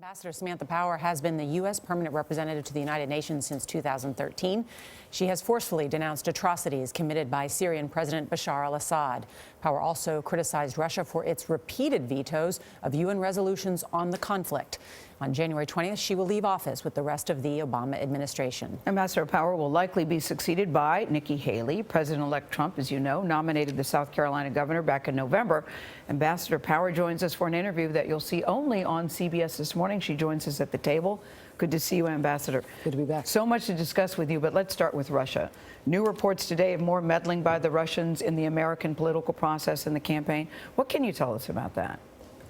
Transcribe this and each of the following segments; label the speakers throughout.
Speaker 1: Ambassador Samantha Power has been the U.S. Permanent Representative to the United Nations since 2013. She has forcefully denounced atrocities committed by Syrian President Bashar al-Assad. Power also criticized Russia for its repeated vetoes of UN resolutions on the conflict. On January 20th, she will leave office with the rest of the Obama administration.
Speaker 2: Ambassador Power will likely be succeeded by Nikki Haley. President-elect Trump, as you know, nominated the South Carolina governor back in November. Ambassador Power joins us for an interview that you'll see only on CBS This Morning. She joins us at the table. Good to see you, Ambassador.
Speaker 3: Good to be back.
Speaker 2: So much to discuss with you, but let's start with Russia. New reports today of more meddling by the Russians in the American political process and the campaign. What can you tell us about that?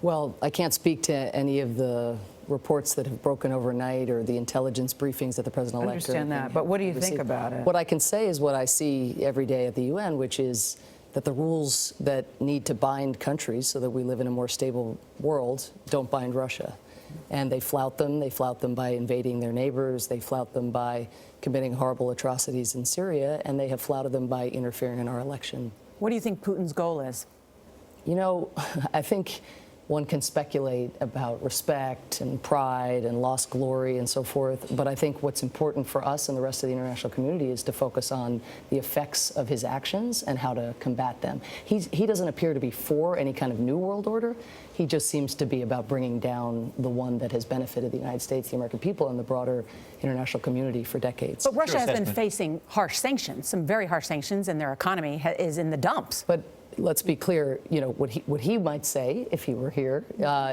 Speaker 3: Well, I can't speak to any of the reports that have broken overnight or the intelligence briefings that the president-elect.
Speaker 2: I understand that, but what do you think about it?
Speaker 3: What I can say is what I see every day at the UN, which is that the rules that need to bind countries so that we live in a more stable world don't bind Russia. And they flout them. They flout them by invading their neighbors. They flout them by committing horrible atrocities in Syria. And they have flouted them by interfering in our election.
Speaker 1: What do you think Putin's goal is?
Speaker 3: You know, I think one can speculate about respect and pride and lost glory and so forth, but I think what's important for us and the rest of the international community is to focus on the effects of his actions and how to combat them. He doesn't appear to be for any kind of new world order. He just seems to be about bringing down the one that has benefited the United States, the American people, and the broader international community for decades.
Speaker 1: But Russia has been facing harsh sanctions, some very harsh sanctions, and their economy is in the dumps.
Speaker 3: But let's be clear, you know, what he might say if he were here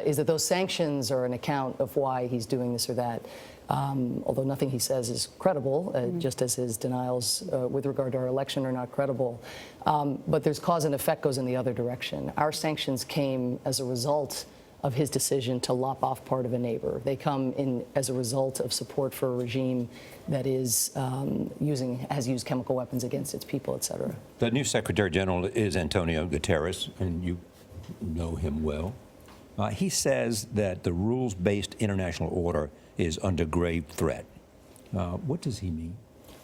Speaker 3: is that those sanctions are an account of why he's doing this or that. Although nothing he says is credible, just as his denials with regard to our election are not credible. But there's cause and effect goes in the other direction. Our sanctions came as a result of his decision to lop off part of a neighbor. They come in as a result of support for a regime that is has used chemical weapons against its people, et cetera.
Speaker 4: The new Secretary General is Antonio Guterres, and you know him well. He says that the rules-based international order is under grave threat. What does he mean?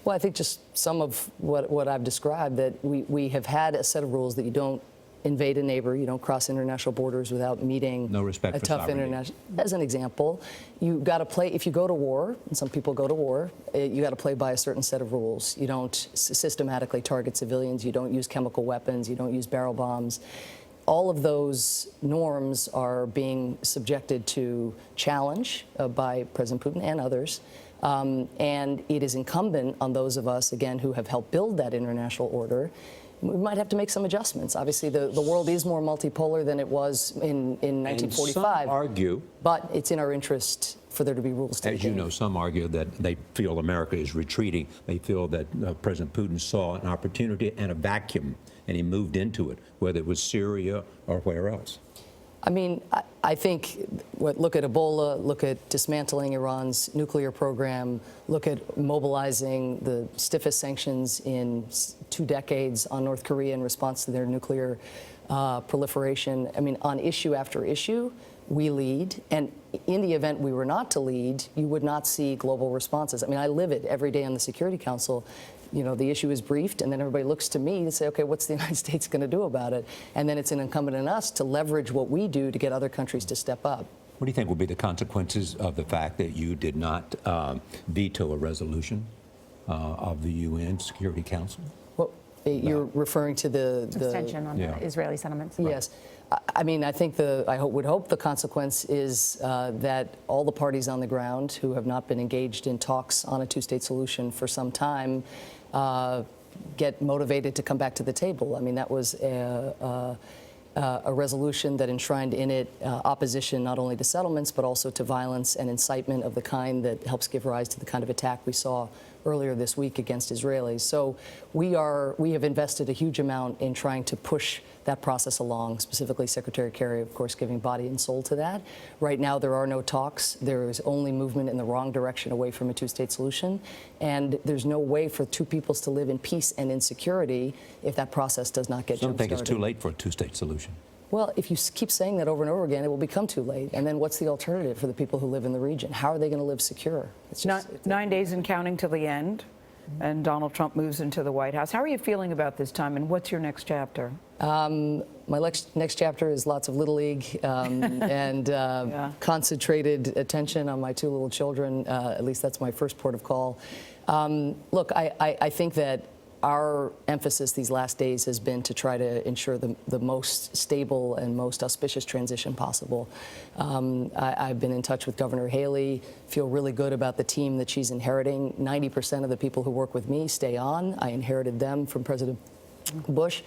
Speaker 3: Well, I think just some of what I've described, that we have had a set of rules that you don't invade a neighbor, you don't cross international borders without meeting
Speaker 4: no respect
Speaker 3: a
Speaker 4: for
Speaker 3: tough
Speaker 4: sovereignty.
Speaker 3: international. As an example, you got to play. If you go to war, and some people go to war, you got to play by a certain set of rules. You don't systematically target civilians. You don't use chemical weapons. You don't use barrel bombs. All of those norms are being subjected to challenge by President Putin and others. And it is incumbent on those of us, again, who have helped build that international order. We might have to make some adjustments. Obviously, the world is more multipolar than it was in 1945.
Speaker 4: And some argue,
Speaker 3: but it's in our interest for there to be rules to the
Speaker 4: as you know, some argue that they feel America is retreating. They feel that President Putin saw an opportunity and a vacuum, and he moved into it, whether it was Syria or where else.
Speaker 3: I mean, I think, look at Ebola, look at dismantling Iran's nuclear program, look at mobilizing the stiffest sanctions in 2 decades on North Korea in response to their nuclear proliferation. I mean, on issue after issue, we lead. And in the event we were not to lead, you would not see global responses. I mean, I live it every day on the Security Council. You know, the issue is briefed, and then everybody looks to me to say, okay, what's the United States going to do about it? And then it's incumbent on us to leverage what we do to get other countries to step up.
Speaker 4: What do you think will be the consequences of the fact that you did not veto a resolution of the UN Security Council?
Speaker 3: Well, you're referring to the
Speaker 1: extension on the Israeli settlements?
Speaker 3: Yes. I mean, I think would hope the consequence is that all the parties on the ground who have not been engaged in talks on a two-state solution for some time get motivated to come back to the table. I mean, that was a resolution that enshrined in it opposition not only to settlements but also to violence and incitement of the kind that helps give rise to the kind of attack we saw earlier this week against Israelis. So we have invested a huge amount in trying to push that process along, specifically Secretary Kerry, of course, giving body and soul to that. Right now, there are no talks. There is only movement in the wrong direction away from a two-state solution. And there's no way for two peoples to live in peace and in security if that process does not get jump-started.
Speaker 4: I don't think it's too late for a two-state solution.
Speaker 3: Well, if you keep saying that over and over again, it will become too late. And then what's the alternative for the people who live in the region? How are they going to live secure?
Speaker 2: It's just, 9 days and counting till the end. and Donald Trump moves into the White House. How are you feeling about this time, and what's your next chapter?
Speaker 3: My next chapter is lots of Little League and concentrated attention on my two little children. At least that's my first port of call. Look, I think that our emphasis these last days has been to try to ensure the most stable and most auspicious transition possible. I've been in touch with Governor Haley, feel really good about the team that she's inheriting. 90% of the people who work with me stay on. I inherited them from President Bush.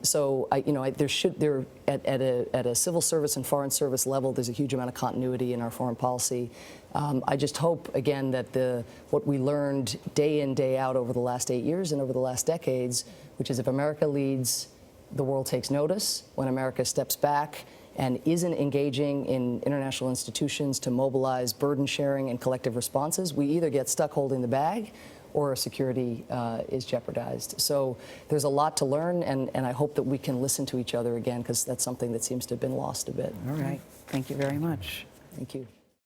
Speaker 3: So at a civil service and foreign service level, there's a huge amount of continuity in our foreign policy. I just hope, again, that what we learned day in, day out over the last 8 years and over the last decades, which is if America leads, the world takes notice. When America steps back and isn't engaging in international institutions to mobilize burden sharing and collective responses, we either get stuck holding the bag or our security is jeopardized. So there's a lot to learn, and I hope that we can listen to each other again, because that's something that seems to have been lost a bit.
Speaker 2: All right. Thank you very much.
Speaker 3: Thank you.